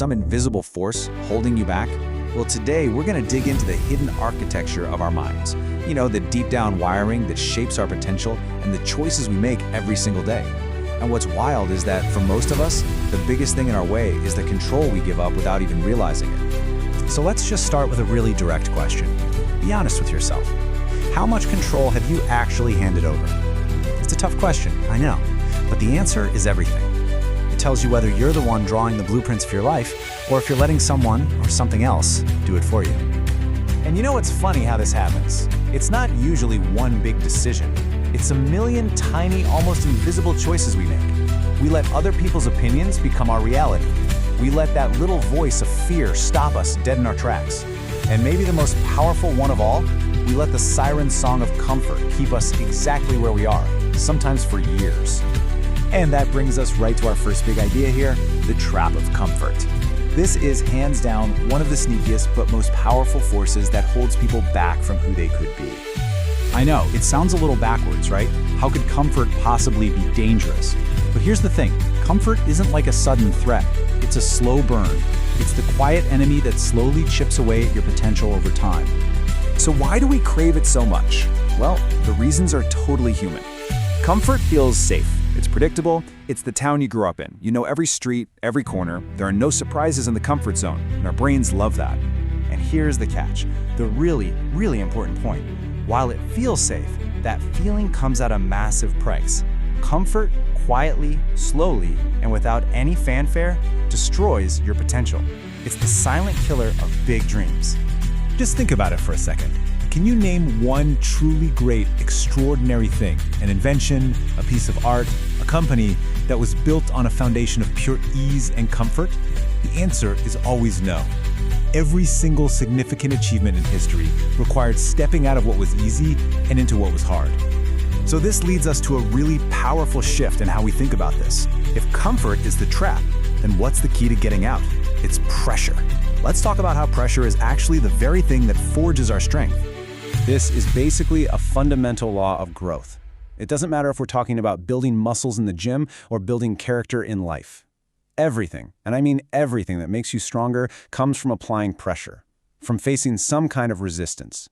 some invisible force holding you back? Well, today we're going to dig into the hidden architecture of our minds. You know, the deep down wiring that shapes our potential and the choices we make every single day. And what's wild is that for most of us, the biggest thing in our way is the control we give up without even realizing it. So let's just start with a really direct question. Be honest with yourself. How much control have you actually handed over? It's a tough question, I know, but the answer is everything. It tells you whether you're the one drawing the blueprints for your life, or if you're letting someone or something else do it for you. And you know what's funny how this happens? It's not usually one big decision. It's a million tiny, almost invisible choices we make. We let other people's opinions become our reality. We let that little voice of fear stop us dead in our tracks. And maybe the most powerful one of all, we let the siren song of comfort keep us exactly where we are, sometimes for years. And that brings us right to our first big idea here, the trap of comfort. This is hands down one of the sneakiest but most powerful forces that holds people back from who they could be. I know, it sounds a little backwards, right? How could comfort possibly be dangerous? But here's the thing, comfort isn't like a sudden threat. It's a slow burn. It's the quiet enemy that slowly chips away at your potential over time. So why do we crave it so much? Well, the reasons are totally human. Comfort feels safe. It's predictable. It's the town you grew up in. You know every street, every corner. There are no surprises in the comfort zone, and our brains love that. And here's the catch, the really, really important point. While it feels safe, that feeling comes at a massive price. Comfort, quietly, slowly, and without any fanfare, destroys your potential. It's the silent killer of big dreams. Just think about it for a second. Can you name one truly great, extraordinary thing? An invention, a piece of art, a company that was built on a foundation of pure ease and comfort? The answer is always no. Every single significant achievement in history required stepping out of what was easy and into what was hard. So this leads us to a really powerful shift in how we think about this. If comfort is the trap, then what's the key to getting out? It's pressure. Let's talk about how pressure is actually the very thing that forges our strength. This is basically a fundamental law of growth. It doesn't matter if we're talking about building muscles in the gym or building character in life. Everything, and I mean everything that makes you stronger, comes from applying pressure, from facing some kind of resistance.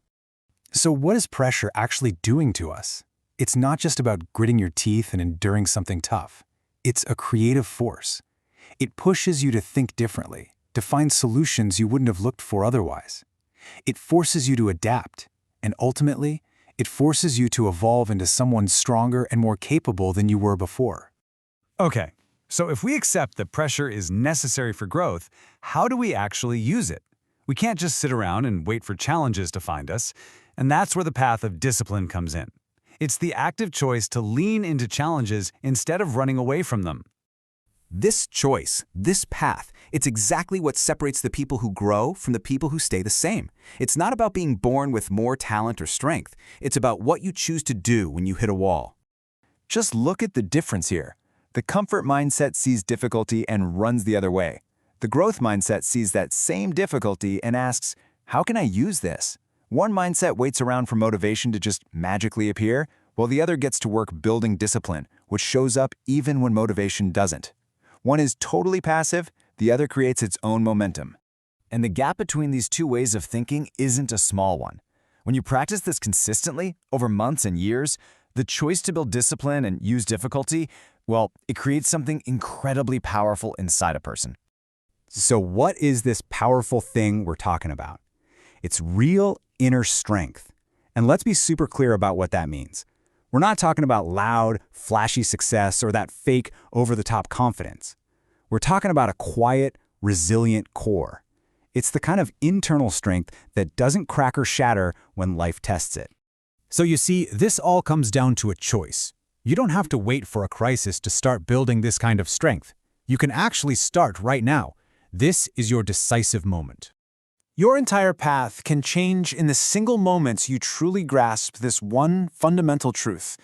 So what is pressure actually doing to us? It's not just about gritting your teeth and enduring something tough. It's a creative force. It pushes you to think differently, to find solutions you wouldn't have looked for otherwise. It forces you to adapt, and ultimately, it forces you to evolve into someone stronger and more capable than you were before. Okay, so if we accept that pressure is necessary for growth, how do we actually use it? We can't just sit around and wait for challenges to find us, and that's where the path of discipline comes in. It's the active choice to lean into challenges instead of running away from them. This choice, this path, it's exactly what separates the people who grow from the people who stay the same. It's not about being born with more talent or strength. It's about what you choose to do when you hit a wall. Just look at the difference here. The comfort mindset sees difficulty and runs the other way. The growth mindset sees that same difficulty and asks, how can I use this? One mindset waits around for motivation to just magically appear, while the other gets to work building discipline, which shows up even when motivation doesn't. One is totally passive, the other creates its own momentum. And the gap between these two ways of thinking isn't a small one. When you practice this consistently, over months and years, the choice to build discipline and use difficulty, well, it creates something incredibly powerful inside a person. So what is this powerful thing we're talking about? It's real inner strength. And let's be super clear about what that means. We're not talking about loud, flashy success or that fake, over-the-top confidence. We're talking about a quiet, resilient core. It's the kind of internal strength that doesn't crack or shatter when life tests it. So you see, this all comes down to a choice. You don't have to wait for a crisis to start building this kind of strength. You can actually start right now. This is your decisive moment. Your entire path can change in the single moments you truly grasp this one fundamental truth.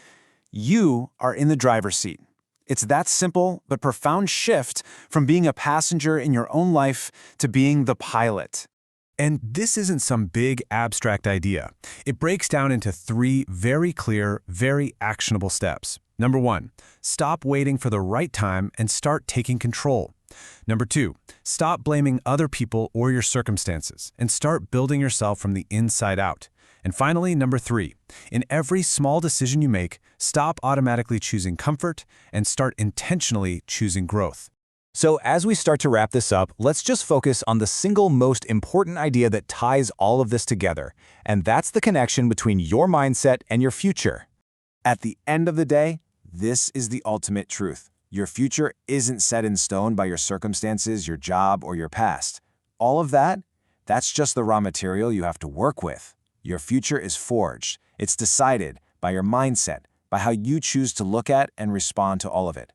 You are in the driver's seat. It's that simple but profound shift from being a passenger in your own life to being the pilot. And this isn't some big abstract idea. It breaks down into 3 very clear, very actionable steps. Number 1, stop waiting for the right time and start taking control. Number 2, stop blaming other people or your circumstances and start building yourself from the inside out. And finally, number 3, in every small decision you make, stop automatically choosing comfort and start intentionally choosing growth. So as we start to wrap this up, let's just focus on the single most important idea that ties all of this together, and that's the connection between your mindset and your future. At the end of the day, this is the ultimate truth. Your future isn't set in stone by your circumstances, your job, or your past. All of that, that's just the raw material you have to work with. Your future is forged. It's decided by your mindset, by how you choose to look at and respond to all of it.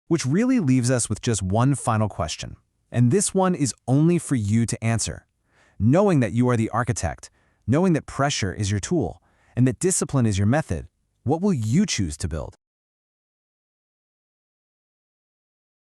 Which really leaves us with just one final question. And this one is only for you to answer. Knowing that you are the architect, knowing that pressure is your tool, and that discipline is your method, what will you choose to build?